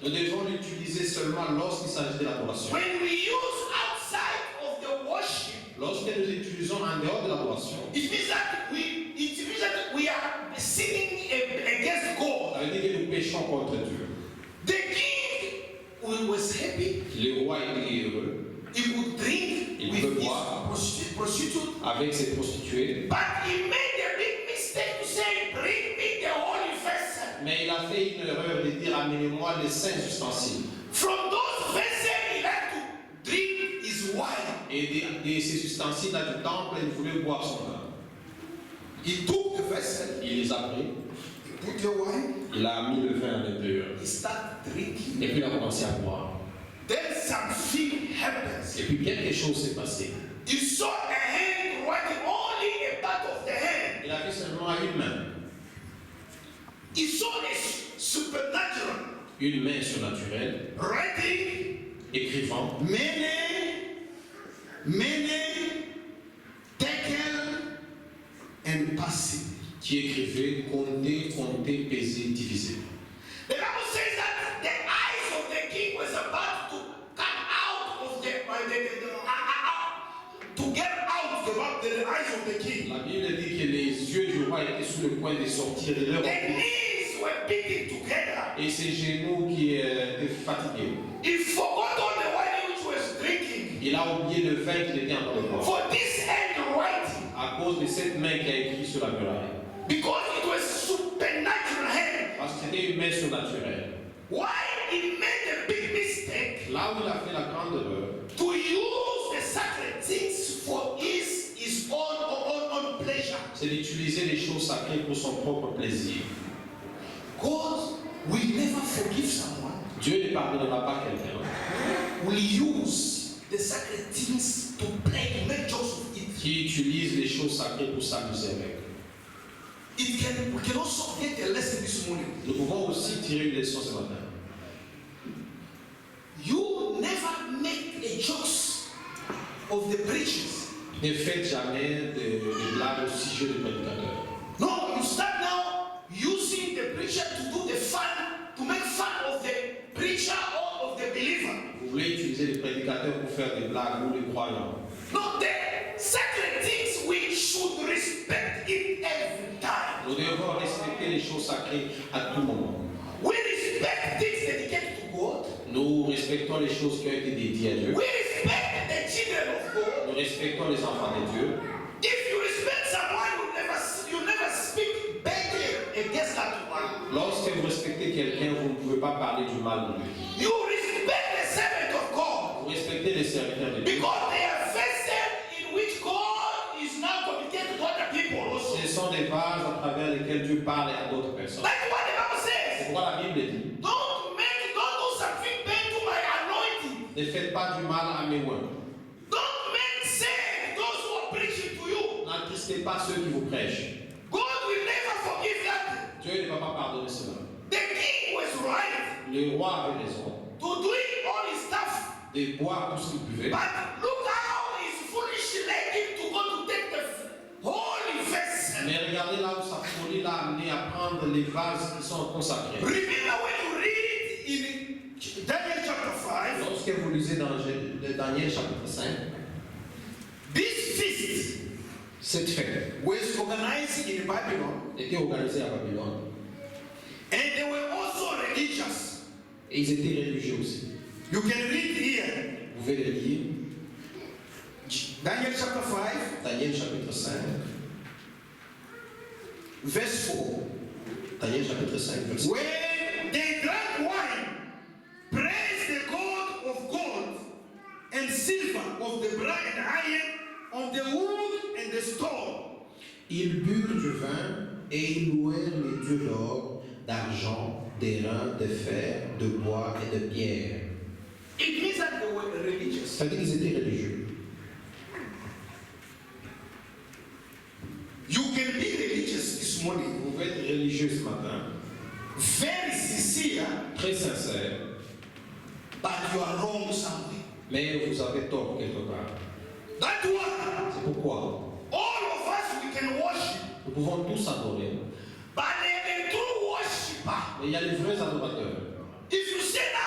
Nous devons l'utiliser seulement lorsqu'il s'agit de l'adoration. When we use outside of the worship, Lorsque nous utilisons en dehors de l'adoration, it means that we are sinning against God. ça veut dire que nous péchons contre Dieu. The king was happy. Le roi était heureux He would drink Il with peut his boire. prostitute. avec ses prostituées, But he made a big mistake to say, bring me the holy vessel. mais il a fait une erreur de dire amenez-moi les saints ustensiles. From those vessels, he had to drink his wine. Et de ces ustensiles-là du temple, il voulait boire son vin. He took the vessel, Il les a pris, he put the wine, il a mis le vin à l'intérieur. he started drinking. Et puis il a commencé à boire. Then something happens. Et puis quelque chose s'est passé. He saw a hand writing only a part of the hand. Il a vu seulement une main. He saw a supernatural Une main surnaturelle, writing écrivant many, tekel, and passing. qui écrivait compter, peser, diviser. The Bible says that the eyes of the king was about to come out of the to get out the eyes of the king. La Bible dit que les yeux du roi étaient sur le point de sortir de leur The bouche. knees were beating together. Et ses genoux qui étaient fatigués. He forgot all the wine which was drinking. Il a oublié le vin qu'il était en train de boire. For this hand writing, À cause de cette main qui a écrit sur la muraille. because it was supernatural hand. Parce que c'était une main surnaturelle. Why he made a big mistake Là où il a fait la grande erreur, to use the sacred things for his own pleasure. c'est d'utiliser les choses sacrées pour son propre plaisir. God will never forgive someone Dieu ne pardonnera pas quelqu'un will use the sacred things to play, to make jokes of it. qui utilise les choses sacrées pour s'amuser avec. We can also get a lesson this morning. Nous pouvons aussi tirer une leçon ce matin. You never make a jokes of the preachers. Ne faites jamais de blagues au sujet des prédicateurs. No, you start now using the preacher to do the fun, to make fun of the preacher or of the believer. Vous voulez utiliser les prédicateurs pour faire des blagues ou les croyants. No, the sacred things we should respect it every time. Nous devons respecter les choses sacrées à tout moment. We respect things dedicated to God. Nous respectons les choses qui ont été dédiées à Dieu. We respect the children of God. Nous respectons les enfants de Dieu. If you respect someone, you never speak badly against that one. Lorsque vous respectez quelqu'un, vous ne pouvez pas parler du mal de lui. You respect the servant of God Vous respectez les serviteurs de Dieu. because they are vessels in which God is now communicating to other people also. Ce sont des vases à travers lesquels Dieu parle à d'autres personnes. Like what the Bible C'est says. pourquoi la Bible dit, Don't do something bad to my anointing. ne faites pas du mal à mes oins. Don't make sad those who are preaching to you. N'attristez pas ceux qui vous prêchent. God will never forgive that. Dieu ne va pas pardonner cela. The king was right Le roi avait raison to doing all his stuff. de boire tout ce qu'il buvait. But look how his foolish led him to go to take the holy vessel. Mais regardez là où sa folie l'a amené à prendre les vases qui sont consacrés. Remember when you read in Daniel chapter 5, Lorsque vous lisez dans Daniel chapitre 5, this feast cette fête was organized in Babylon, était organisée à Babylone. and they were also religious. Et ils étaient religieux aussi. You can read here, Vous pouvez le lire. Daniel chapter 5, Daniel chapitre 5. verse 4. Daniel chapitre 5, verset 4. When they drank wine, praise the God of gold and silver, of the bronze and iron, of the wood and the stone. Ils burent du vin et ils louèrent les dieux d'or, d'argent, d'airain, de fer, de bois et de pierre. It means that they were religious. Ça veut dire qu'ils étaient religieux. You can be religious this morning, Vous pouvez être religieux ce matin, very sincere, très sincère, but you are wrong somewhere. mais vous avez tort quelque part. That's why C'est pourquoi all of us we can worship, nous pouvons tous adorer. but the true worshiper. Mais il y a les vrais adorateurs. If you say now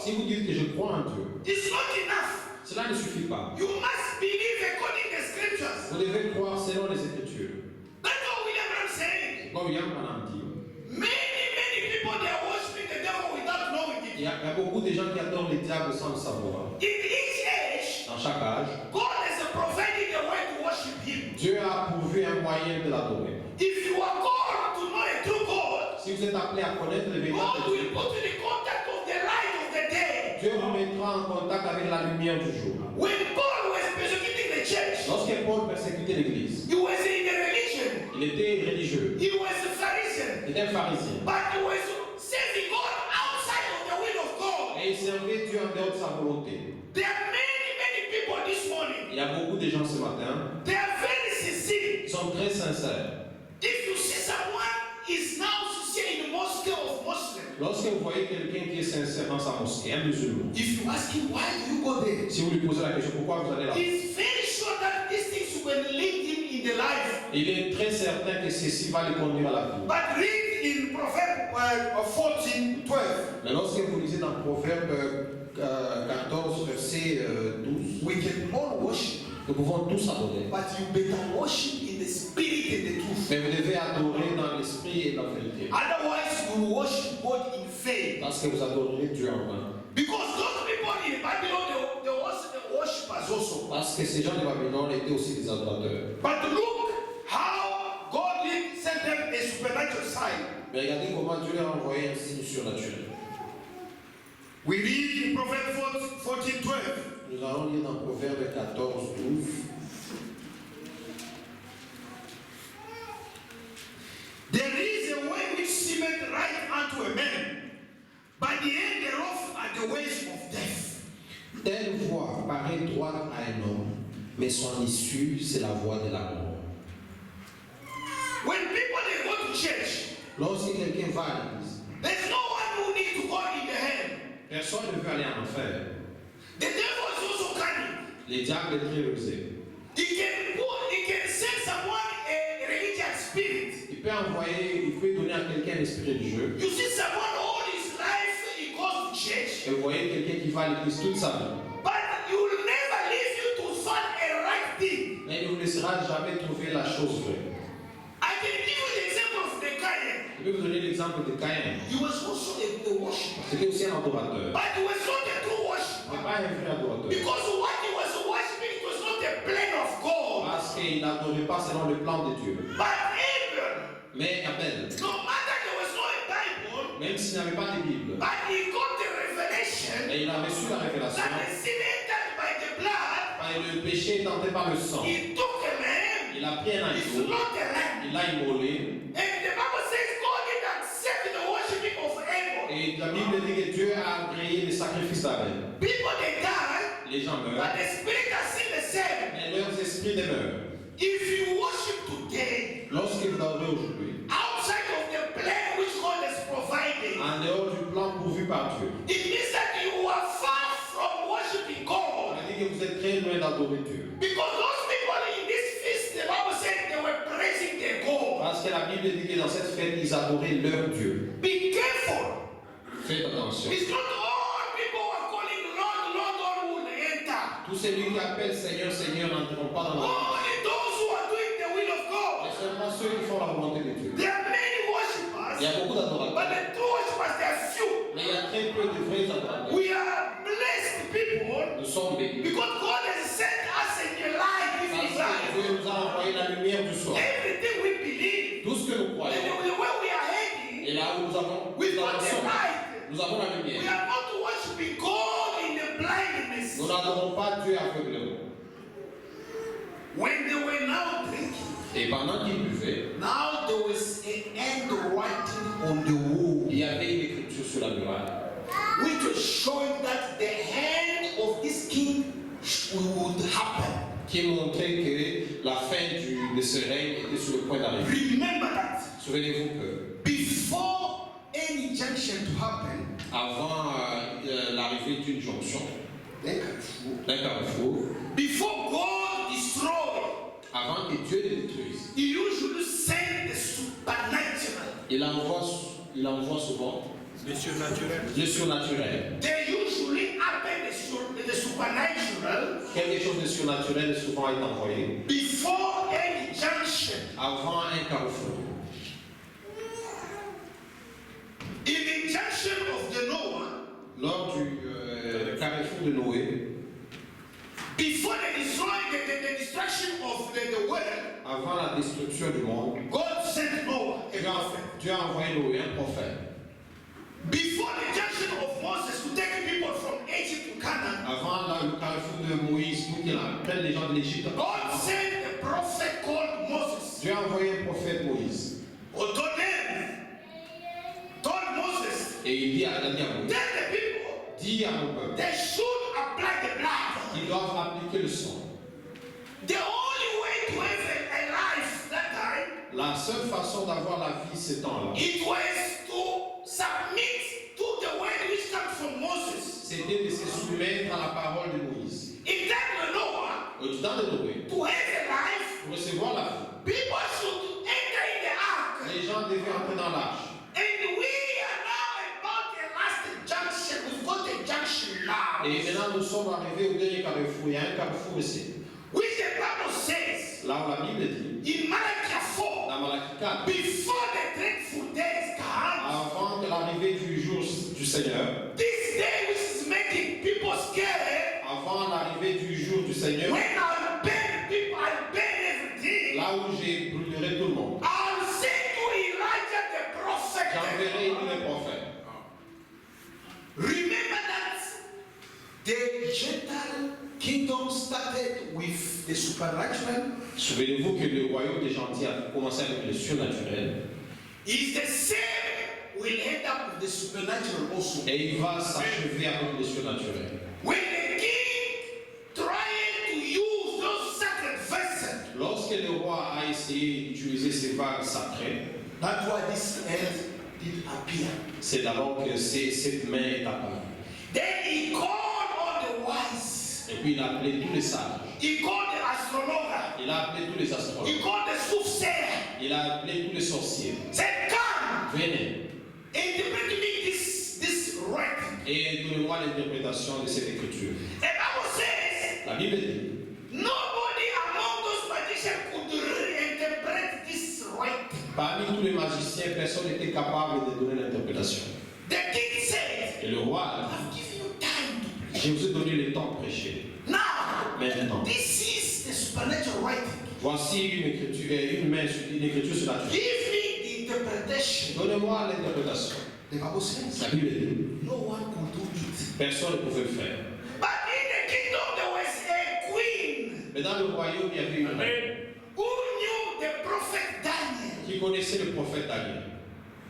Si vous dites que je crois en Dieu, it's not enough. cela ne suffit pas. You must believe according to the scriptures. Vous devez croire selon les Écritures. That's what William Branham saying. Comme William Branham dit, Many people they are worshiping the devil without knowing il y it. a beaucoup de gens qui adorent le diable sans le savoir. In each age, Dans chaque âge, God has provided a way to worship Him. Dieu a pourvu un moyen de l'adorer. If you are called to know a true God, Si vous êtes appelé à connaître le God véritable will Dieu, put you in contact of the light of the day. Dieu vous mettra en contact avec la lumière du jour. When Paul was persecuting the church, Lorsque Paul persécutait l'Église, he was in a religion. il était religieux, He was a Pharisee. il était un pharisien. But he was serving God outside of the will of God. Et il servait Dieu en dehors de sa volonté. There are many people this morning. Il y a beaucoup de gens ce matin They are very sincere. qui sont très sincères. If you see someone is now sincere in the mosque of Muslim, Lorsque vous voyez quelqu'un qui est sincère dans sa mosquée, un musulman, if you ask him why do you go there, si vous lui posez la question pourquoi vous allez là, he's very sure that these things will lead him in the life. il est très certain que ceci va le conduire à la vie. But read in Proverbs 14:12. Mais lorsque vous lisez dans Proverbe 14, verset 12, We can all worship, nous pouvons tous adorer. but you better worship in the spirit and the truth. Mais vous devez adorer dans l'esprit et la vérité. Otherwise, you will worship God in vain. Parce que vous adorerez Dieu en vain. Because those people in Babylon, they were also the worshippers also. Parce que ces gens de Babylone étaient aussi des adorateurs. But look how God sent them a supernatural sign. Mais regardez comment Dieu leur a envoyé un signe surnaturel. We read in Proverbs 14:12. Nous allons lire dans Proverbe 14, 12. There is a way which seemeth right unto a man, but the end thereof are the ways of death. Telle voie paraît droite à un homme, mais son issue, c'est la voie de la mort. When people they go to church, Lorsque quelqu'un va à l'église, there's no one who needs to go in the hell. personne ne veut aller en enfer. The devil is also cunning. Le diable est très rusé. He can send someone a religious spirit. Il peut donner à quelqu'un un esprit religieux. You see someone all his life he goes to church, Et vous voyez quelqu'un qui va à l'église toute sa vie. but he will never leave you to find a right thing. Mais il ne vous laissera jamais trouver la chose vraie. I can give you the example of the Cain. Je vais vous donner l'exemple de Caïn. He was also a worshiper, C'était aussi un adorateur. but he was not a true Mais worshiper. pas un vrai adorateur. Because what he was worshiping was not the plan of God. Parce qu'il n'adorait pas selon le plan de Dieu. But Abel, Mais Abel, no matter there was no Bible, même s'il n'avait pas de Bible, but he got the revelation et il a reçu la révélation, that the sin entered by the blood. quand le péché est tenté par le sang, He took a lamb, il a pris un he agneau, slaughtered a lamb. il l'a immolé, And the Bible says God didn't accept the worshiping of Abel. et la Bible dit que Dieu a agréé le sacrifice d'Abel. People they die, Les gens but meurent, the spirit are still the same. mais leurs esprits demeurent. If you worship today, Lorsque vous adorez aujourd'hui, outside of the plan which God has provided, en dehors du plan pourvu par Dieu, it means that you are far from worshiping God. ça dit que vous êtes très loin d'adorer Dieu. Because those people in this feast, the Bible said they were praising their God. Parce que la Bible dit que dans cette fête, ils adoraient leur Dieu. Be careful. Faites attention. It's not all people who are calling Lord, Lord, Lord who will enter. Tous celui qui appelle Seigneur, Seigneur n'entreront pas dans la vie. Only those who are doing the will of God. Mais seulement ceux qui font la volonté de Dieu. There are many Il y worshippers, a beaucoup but d'adorateurs. the true worshippers, they are few. Mais il y a très peu de vrais adorateurs. We are blessed people Nous sommes bénis. because God has sent us a new light in His Parce life. que Dieu nous a envoyé la lumière du soir. Everything we believe, Tout ce que nous and croyons. the way we are heading, Et là où nous avons we got the avançons, light. nous avons la We lumière. are not worshiping God in the blindness. Nous n'adorons pas Dieu aveuglément. When they were now drinking, Et pendant qu'ils buvaient, now there was a handwriting on the wall, il y avait une écriture sur la muraille which was showing that the hand of this king would happen. qui montrait que la fin de ce règne était sur le point d'arriver. Remember that Souvenez-vous que before any junction to happen, avant l'arrivée d'une jonction, d'un carrefour, before God destroyed, avant que Dieu le détruise, He usually send the supernatural. il envoie souvent Le surnaturel. le surnaturel. They usually usually happen the supernatural quelque chose de surnaturel est souvent est envoyé before any junction. avant un carrefour. In the junction of the Noah, Lors du carrefour de Noé, before the destruction of the world, avant la destruction du monde, God sent Noah, a prophet. Dieu a envoyé Noé, un prophète. Before the junction of Moses to take people from Egypt to Canaan, Avant le carrefour de Moïse, pour qu'il appelle les gens de l'Égypte, God sent a prophet called Moses. Dieu a envoyé un prophète Moïse. Told Moses, Et il dit à Moïse, tell the people dis à mon peuple they should apply the blood. qu'ils doivent appliquer le sang. The only way to have a life that time, La seule façon d'avoir la vie ces temps-là, it was to submit to the word which comes from Moses. c'était de se soumettre à la parole de Moïse. In that Noah, Au temps de Noé, to have a life, pour recevoir la vie, people should enter in the ark. les gens devaient entrer dans l'arche. And we are now about a last junction. We've got a junction now. Et maintenant, nous sommes arrivés au dernier carrefour. Il y a un carrefour ici. Which the Bible says Là où la Bible dit, in Malachi 4, dans Malachie 4, before the dreadful days come, avant que l'arrivée du jour du Seigneur, this day which is making people scared, avant l'arrivée du jour du Seigneur, when I'll burn people, I'll burn everything. là où j'ai brûlerai tout le monde, I'll send to Elijah the prophet. j'enverrai les prophètes. Remember that the Gentile kingdom started with the supernatural. Souvenez-vous que le royaume des gentils a commencé avec le surnaturel Is the same will end up with the supernatural also. et il va s'achever avec le surnaturel. When the king tried to use those sacred vessels, Lorsque le roi a essayé d'utiliser ces vagues sacrées, that's why this hand did appear. c'est d'abord que cette main est apparue. Then he called all the wise. Et puis il a appelé tous les sages. He called the astrologer. Il a appelé tous les He astrologues. called the soothsayer. Il a appelé tous les sorciers. Said, come, Venez interpret to me this writing. et donnez-moi l'interprétation de cette écriture. The Bible says, La Bible dit, nobody among those magicians could reinterpret this writing. parmi tous les magiciens, personne n'était capable de donner l'interprétation. The king said, Et le roi a dit, I've given you time to preach. je vous ai donné le temps de prêcher. Now, Maintenant, this is the supernatural writing. voici une écriture sur la terre. Give me the interpretation. Donnez-moi l'interprétation. The Bible says, La Bible dit, no one could do it. personne ne pouvait le faire. But in the kingdom there was a queen Mais dans le royaume, il y avait une reine who knew the prophet Daniel. qui connaissait le prophète Daniel.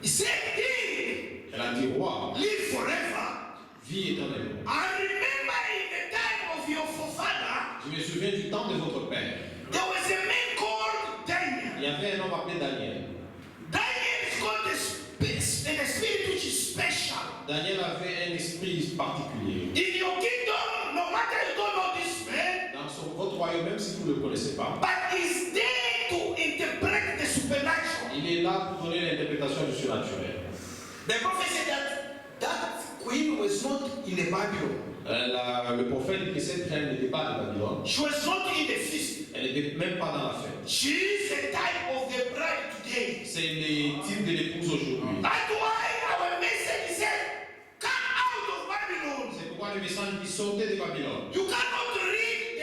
He said, King, Elle a dit, roi, live forever. vie éternelle. I remember in the time of your forefather, Je me souviens du temps de votre père. there was a man called Daniel. Il y avait un homme appelé Daniel. Daniel is called the spirit which is special. Daniel avait un esprit particulier. In your kingdom, no matter you don't know this man, Dans votre royaume, même si vous ne le connaissez pas, but he's there to interpret the supernatural. il est là pour donner l'interprétation du surnaturel. The prophet said that queen was not in the Babylon. Le prophète dit que cette reine n'était pas de Babylone. She was not in the feast. Elle n'était même pas dans la fête. She is the type of the bride today. C'est le type de l'épouse aujourd'hui. That's why our message said, come out of Babylon. C'est pourquoi le message dit sortez de Babylone. You cannot read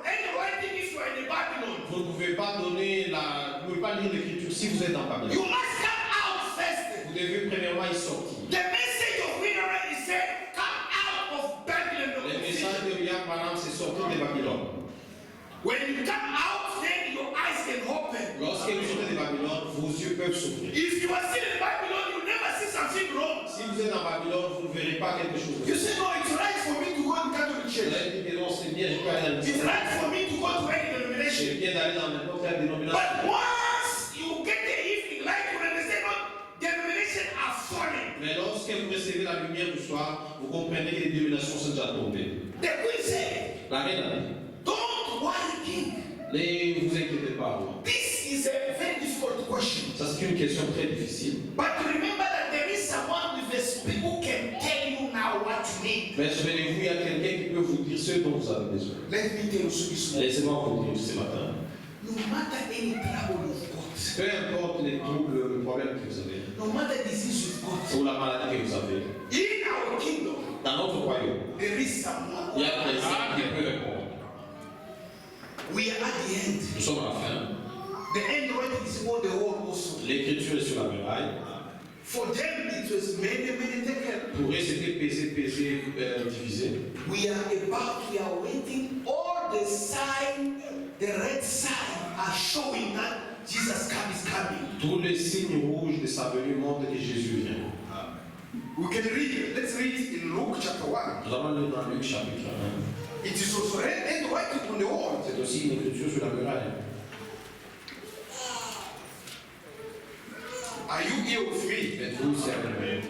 any writing if you are in Babylon. Vous ne pouvez pas lire l'écriture si vous êtes en You Babylone. must come out first. Vous devez premièrement y sortir. The message of William is said, come out of Babylon. Le message de William Branham, c'est sortir de Babylone. When you come out, then your eyes can open. Lorsque vous sortez de Babylone, vos yeux peuvent s'ouvrir. If you are still in Babylon, you never see something wrong. Si vous êtes en Babylone, vous ne verrez pas quelque chose. You say, no, it's right for me to go to Catholic Vous Church. allez dire que non, c'est bien, je peux aller dans le It's ministère. right for me to go to any denomination. C'est bien d'aller dans n'importe quelle dénomination. But once you get the evening light, you understand what denominations are falling. Mais lorsque vous recevez la lumière du soir, vous comprenez que les dénominations sont déjà tombées. The queen said, La reine a dit, don't worry, king. ne vous inquiétez pas. This is a very difficult question. Ça, c'est une question très difficile. But remember that there is someone with a spirit who can tell you now what you need. Mais souvenez-vous, il y a quelqu'un qui peut vous dire ce dont vous avez besoin. Let me tell you this morning. Laissez-moi vous dire ce matin. No matter any trouble you've got, Peu importe les troubles, le problème que vous avez, no matter disease you've got, ou la maladie que vous avez, in our kingdom, dans notre royaume, there is someone. il y a quelqu'un qui peut répondre. We are at the end. Nous sommes à la fin. The end writing is on the wall also. L'écriture est sur la muraille. For them it was many taken. Pour eux, c'était pesé, divisé. We are waiting. All the sign, the red sign are showing that Jesus is coming. Tous les signes rouges de sa venue montrent que Jésus vient. We can read it. Let's read it in Luke chapter 1. Nous allons lire dans Luc chapitre 1. It is also red writing on the wall. C'est aussi une écriture sur la muraille. Are you here with me? Êtes-vous ici avec moi?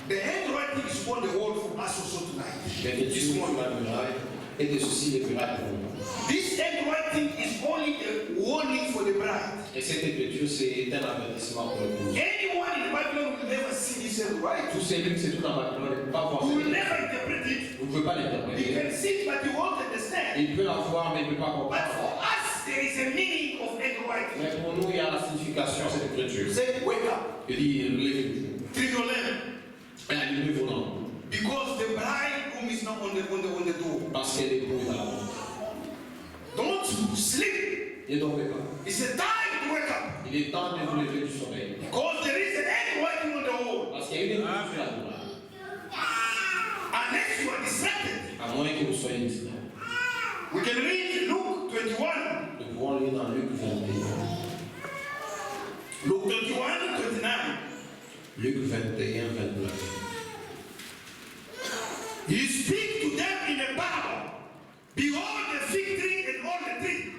The handwriting is on the wall for us also tonight. L'écriture sur la muraille et de ceci les murailles pour nous. This handwriting is only a warning for the bride. Et cette écriture, c'est un avertissement pour le couple. Anyone in Babylon will never see this handwriting. Tous ces livres, c'est tout dans Babylone, ne peut pas voir You ça. will never interpret it. Vous ne pouvez pas You l'interpréter. can see it, but you won't understand. Il peut la voir, mais il ne peut pas But comprendre. for us, there is a meaning of handwriting. Mais pour nous, il y a la signification de cette écriture. Say, wake up. Il dit, levez-vous. Clean your lamp. Et allumez vos lampes. Because the bridegroom is not on the door. Parce qu'elle est pour la porte. Don't sleep. Ne dormez pas. It's a time to wake up. Il est temps de vous lever du sommeil. Because there is an handwriting on the wall. Parce qu'il y a une écriture sur la muraille. Unless you are distracted. À moins que vous soyez distrait. We can read Luke 21. Nous pouvons lire dans Luc 21. Luke 21, 29. Luc 21, 29. He speaks to them in a parable. Behold the fig tree and all the tree.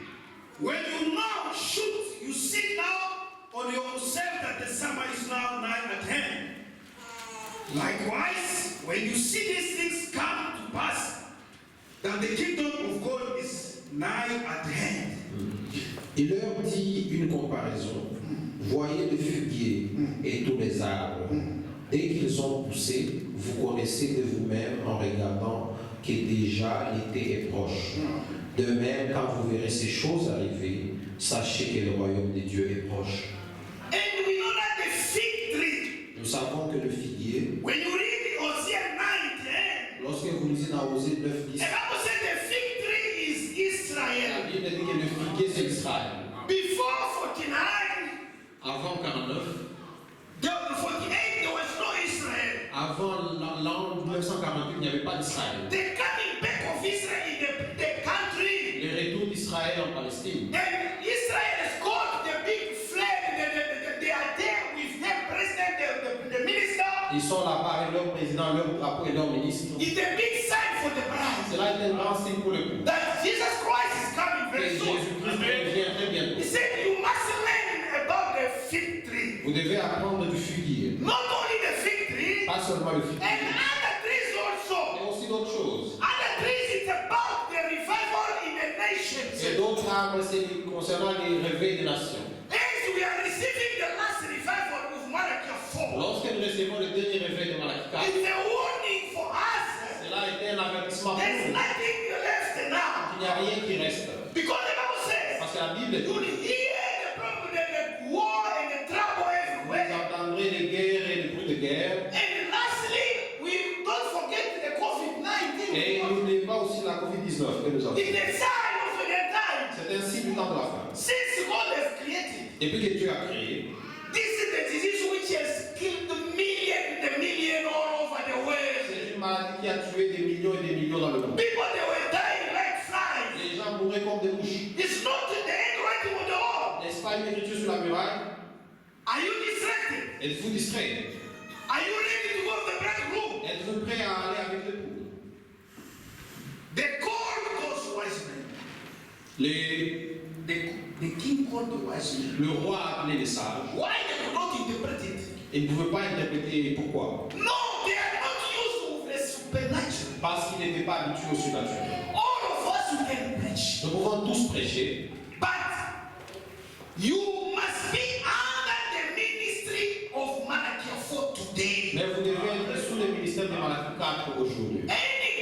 When you now shoot, you see now on yourself that the summer is now nigh at hand. Likewise, when you see these things come to pass, that the kingdom of God is nigh at hand. Il leur dit une comparaison. Voyez le figuier et tous les arbres. Dès qu'ils ont poussé, vous connaissez de vous-même en regardant que déjà l'été est proche. De même, quand vous verrez ces choses arriver, sachez que le royaume de Dieu est proche. And we know that the fig tree, Nous savons que le figuier, when you read Hosea 9, lorsque vous lisez dans Osée 9, 10, the Bible says the fig tree is Israel. la Bible dit que le figuier c'est Israël. Before 49, Avant 49, the 48, there was no Israel. avant l'an 1948, il n'y avait pas d'Israël. The coming back of Israel in the country. Le retour d'Israël en Palestine. And Israel has got the big flag. They are there with their president, the minister. Ils sont là-bas avec leur président, leur drapeau et leur ministre. It's a big sign for the bride. Cela est un grand signe pour le couple. That Jesus Christ is coming Et very soon. Jésus-Christ revient très bientôt. He said, you must learn about the fig tree. Vous devez apprendre du figuier. Not only the fig tree, Pas seulement le figuier, and other trees mais also. aussi d'autres choses. Other trees, it's about the revival in the nations. Et d'autres arbres, c'est concernant les réveils des nations. As we are receiving the last revival of Malachi 4, Lorsque nous recevons le dernier réveil de Malachie 4, it's a warning for us. cela a été un avertissement pour There's nous. nothing left now. Il n'y a rien qui reste. Because the Bible says, Parce que la Bible you will dit, hear the problem, the war and the trouble vous everywhere. entendrez les guerres et les bruits de guerre. And lastly, we don't forget the COVID-19. Et n'oubliez pas aussi la COVID-19 que nous avons. It's the sign of the time. C'est un signe du temps de la fin. Since God has created, Depuis que Dieu a créé, this is the disease which has killed the million all over the world. c'est une maladie qui a tué des millions et des millions dans le monde. People, they were dying like flies. Les gens mouraient comme des mouches. It's not the handwriting on the wall. N'est-ce pas une écriture sur la muraille? Are you distracted? Êtes-vous distrait? Are you ready to go to the bridegroom? Êtes-vous prêt à aller avec l'époux? They called those wise men. The king called the wise men. Le roi a appelé les sages. Why they could not interpret it? Il ne pouvait pas interpréter pourquoi. No, they are not used to the supernatural. Parce qu'il n'était pas habitué au surnaturel. All of us we can preach, Nous pouvons tous prêcher, but you must be under the ministry of Malachi 4 today. mais vous devez être sous le ministère de Malachie 4 aujourd'hui. Any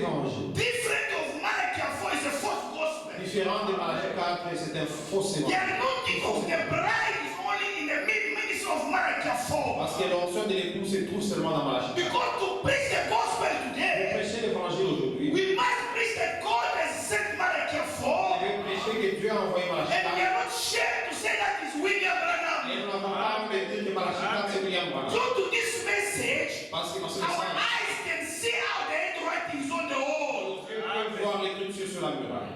évangile. Different of Malachi 4 is a false gospel. Différent de Malachie 4, c'est un faux The évangile. anointing of the bride is only in the ministry of Malachi 4. Parce que l'onction de l'époux se trouve seulement dans Malachie 4. Because to preach the gospel Pour today, prêcher l'évangile aujourd'hui, we must preach that God has sent Malachi 4. on veut prêcher que Dieu a envoyé Malachie And we 4. are not ashamed to say that it's William Et Branham. nous n'avons pas honte de dire que Malachie 4 c'est William Branham. So to this message, Parce que dans ce our message, eyes can see how the handwriting is on the wall. Dieu peut voir l'écriture sur la muraille.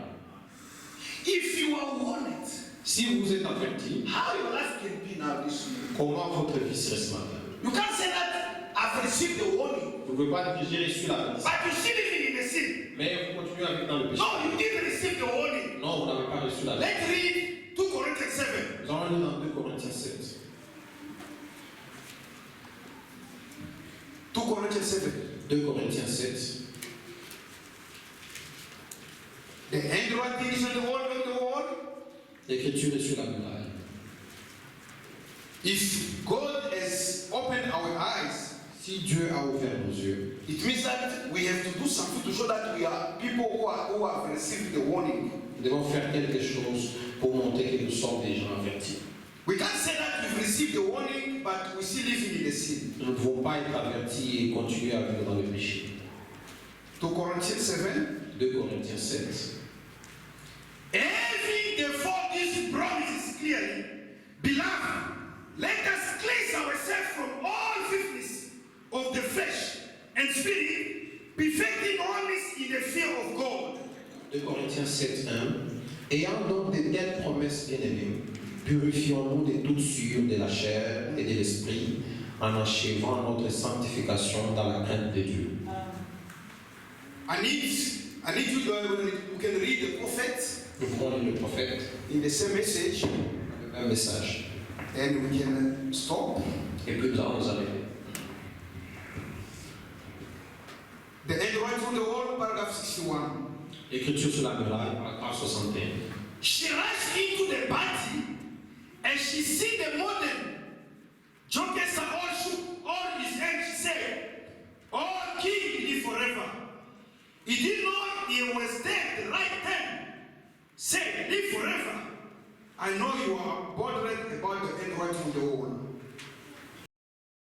If you are warned, Si vous êtes averti, how your life can be now this morning. comment votre vie serait ce matin? You can't say that I've received the warning, Vous ne pouvez pas dire j'ai reçu la bénédiction. but you're still living in the sin. Mais vous continuez à vivre dans le péché. No, you didn't receive the warning. Non, vous n'avez pas reçu la bénédiction. Let's read 2 Corinthians 7. Nous allons lire dans 2 Corinthiens 7. 2 Corinthians 7. 2 Corinthiens 7. The handwriting is on the wall, on the wall. L'écriture est sur la muraille. If God has opened our eyes, Si Dieu a ouvert nos yeux, it means that we have to do something to show that we are people who have received the warning. nous devons faire quelque chose pour montrer que nous sommes des gens avertis. We can't say that we've received the warning, but we're still living in the sin. Nous ne devons pas être avertis et continuer à vivre dans le péché. 2 Corinthians 7. 2 Corinthiens 7. Having therefore these promises clearly, beloved, let us cleanse ourselves from all filthiness of the flesh and spirit, perfecting holiness in the fear of God. 2 Corinthiens 7, 1. Ayant donc de telles promesses bien-aimées, purifions-nous de toute souillure de la chair et de l'esprit, en achevant notre sanctification dans la crainte de Dieu. I need you can read the prophet Nous pouvons lire le prophète, in the same message, le même message, and we can stop. et puis nous allons nous arrêter. The handwriting on the wall, paragraph 61. L'écriture sur la muraille, paragraphe 61. She rushed into the party and she see the modern jokers are all shook, all his hands. She said, "Oh, King, live forever." He didn't know he was there at the right time. Said, "Live forever." I know you are bothered about the handwriting on the wall.